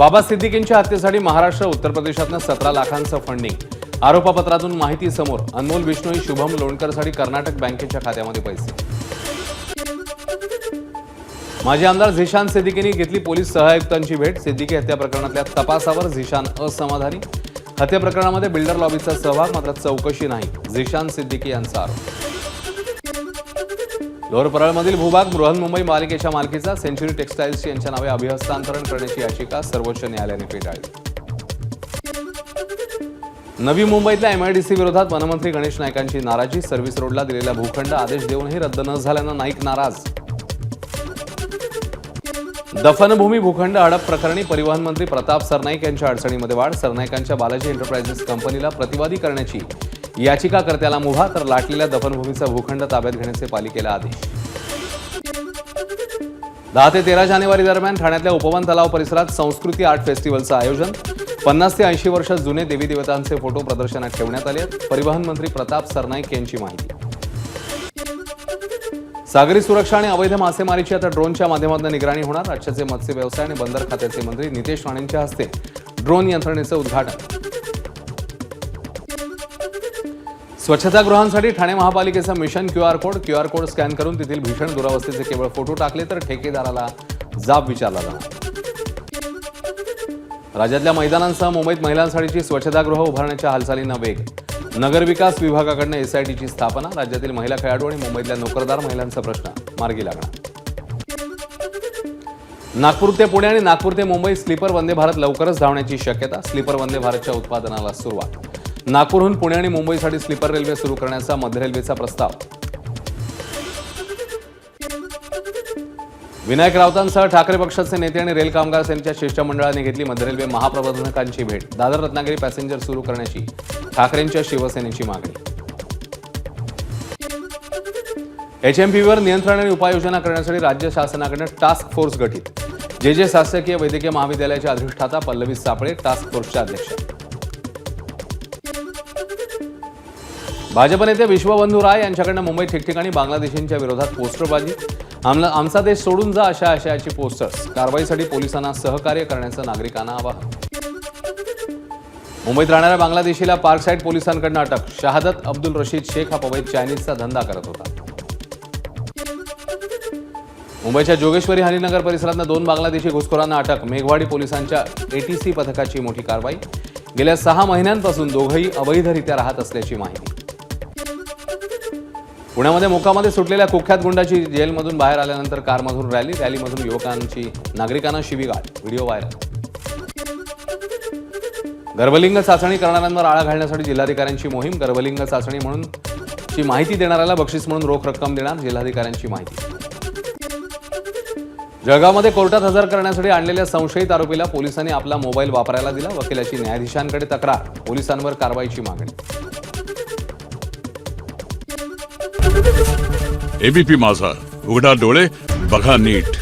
बाबा सिद्दीकींच्या हत्येसाठी महाराष्ट्र उत्तर प्रदेशातनं 17 लाखांचं फंडिंग। आरोपपत्रातून माहिती समोर, अनमोल बिश्नोई शुभम लोणकरसाठी कर्नाटक बँकेच्या खात्यामध्ये पैसे। माजी आमदार झिशान सिद्दीकींनी घेतली पोलीस सहआयुक्तांची भेट। सिद्दीकी हत्या प्रकरणातल्या तपासावर झिशान असमाधानी। हत्या प्रकरणामध्ये बिल्डर लॉबीचा सहभाग, मात्र चौकशी नाही, झिशान सिद्दीकी यांचा आरोप। लोअर परळमधील भूभाग बृहन्मुंबई मालिकेच्या मालकीचा सेंचुरी टेक्सटाईल्स यांच्या नावे अभिहस्तांतरण करण्याची याचिका सर्वोच्च न्यायालयाने फेटाळली। नवी मुंबईतल्या एमआयडीसी विरोधात वनमंत्री गणेश नाईकांची नाराजी। सर्व्हिस रोडला दिलेला भूखंड आदेश देऊनही रद्द न झाल्यानं नाईक नाराज। दफनभूमी भूखंड हडप प्रकरणी परिवहन मंत्री प्रताप सरनाईक यांच्या अडचणीमध्ये वाढ। सरनाईकांच्या बालाजी एंटरप्राइजेस कंपनीला प्रतिवादी करण्याची याचिकाकर्त्याला मुभा, तर लाटलेल्या दफनभूमीचा भूखंड ताब्यात घेण्याचे पालिकेला आदेश। 10 ते 13 जानेवारी दरम्यान ठाण्यातल्या उपवन तलाव परिसरात संस्कृती आर्ट फेस्टिव्हलचं आयोजन। 50 ते 80 वर्ष जुने देवी देवतांचे फोटो प्रदर्शनात ठेवण्यात आले। परिवहन मंत्री प्रताप सरनाईक यांची माहिती। सागरी सुरक्षा आणि अवैध मासेमारीची आता ड्रोनच्या माध्यमातून निगराणी होणार। राज्याचे मत्स्य व्यवसाय आणि बंदर खात्याचे मंत्री नितेश राणेंच्या हस्ते ड्रोन यंत्रणेचं उद्घाटन। स्वच्छतागृहांसाठी ठाणे महापालिकेचं मिशन क्यूआर कोड स्कॅन करून तेथील भीषण दुरावस्थेचे केवळ फोटो टाकले तर ठेकेदाराला जाब विचारला जाणार। राज्यातल्या मैदानांसह मुंबईत महिलांसाठीची स्वच्छतागृह उभारण्याच्या हालचालींना वेग। नगरविकास विभागाकडून एसआयटीची स्थापना। राज्यातील महिला खेळाडू आणि मुंबईतल्या नोकरदार महिलांचा प्रश्न मार्गी लागणार। नागपूर ते पुणे आणि नागपूर ते मुंबई स्लीपर वंदे भारत लवकरच धावण्याची शक्यता। स्लीपर वंदे भारतच्या उत्पादनाला सुरुवात। नागपूरहून पुणे आणि मुंबईसाठी स्लीपर रेल्वे सुरू करण्याचा मध्य रेल्वेचा प्रस्ताव। विनायक राऊतांसह ठाकरे पक्षाचे नेते आणि रेल कामगार सेनेच्या शिष्टमंडळाने घेतली मध्य रेल्वे महाप्रबंधकांची भेट। दादर रत्नागिरी पॅसेंजर सुरू करण्याची ठाकरेंच्या शिवसेनेची मागणी। एचएमपीवर नियंत्रण आणि उपाययोजना करण्यासाठी राज्य शासनाकडून टास्क फोर्स गठीत। जे शासकीय वैद्यकीय महाविद्यालयाचे अधिष्ठाता पल्लवी सापळे टास्क फोर्सच्या अध्यक्ष। भाजप नेते विश्वबंधू राय यांच्याकडून मुंबईत ठिकठिकाणी बांगलादेशींच्या विरोधात पोस्टरबाजी। आमचा देश सोडून जा अशा आशयाची पोस्टर्स। कारवाईसाठी पोलिसांना सहकार्य करण्याचं नागरिकांना आवाहन। मुंबईत राहणाऱ्या बांगलादेशीला पार्कसाईड पोलिसांकडून अटक। शहादत अब्दुल रशीद शेख हा पवैत चायनीजचा धंदा करत होता। मुंबईच्या जोगेश्वरी हनीनगर परिसरात 2 बांगलादेशी घुसखोरांना अटक। मेघवाडी पोलिसांच्या एटीसी पथकाची मोठी कारवाई। गेल्या 6 महिन्यांपासून दोघंही अवैधरित्या राहत असल्याची माहिती। पुण्यामध्ये मोकामध्ये सुटलेल्या कुख्यात गुंडाची जेलमधून बाहेर आल्यानंतर कारमधून रॅलीमधून युवकांची नागरिकांना शिवीगाळ। Video viral. गर्भलिंग चाचणी करणाऱ्यांवर आळा घालण्यासाठी जिल्हाधिकाऱ्यांची मोहीम। गर्भलिंग चाचणी म्हणून ची माहिती देणाऱ्याला बक्षीस म्हणून रोख रक्कम देणार, जिल्हाधिकाऱ्यांची माहिती। जळगावमध्ये कोर्टात हजर करण्यासाठी आणलेल्या संशयित आरोपीला पोलिसांनी आपला मोबाईल वापरायला दिला। वकिलाची न्यायाधीशांकडे तक्रार। पोलिसांवर कारवाईची मागणी। एबीपी माझा, उघडा डोळे बघा नीट।